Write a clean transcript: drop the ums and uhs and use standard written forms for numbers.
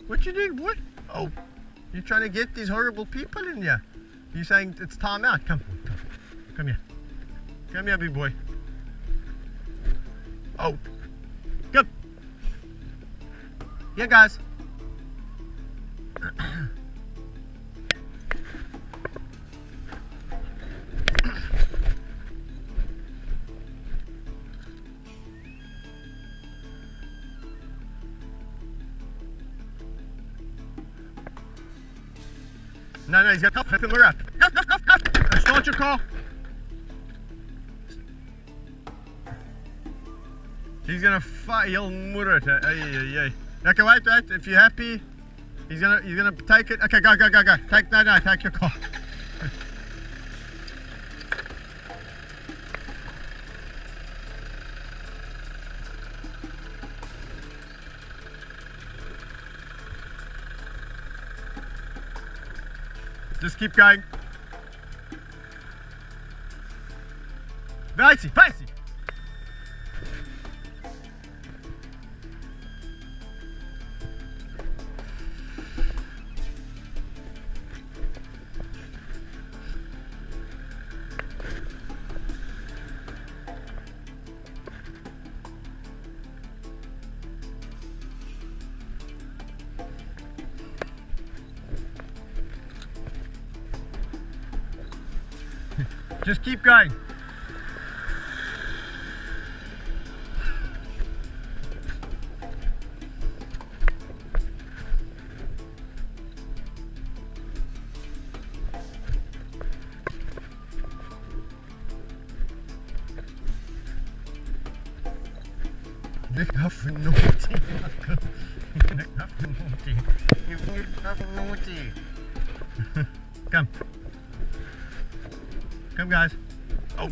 What you doing, boy? Oh, you're trying to get these horrible people in here. You're saying it's time out. Come here. Come here, big boy. Oh, come. Yeah, guys. No, he's got to flip him up. Go. Start your car. He's gonna fight. He'll murder it. Okay, wait. If you're happy, he's gonna take it. Okay, go. Take your car. Just keep going. Facey. Just keep going. Nick Huff naughty. Nick Huff naughty. You Nick Huff naughty. Come. Come, guys. Oh.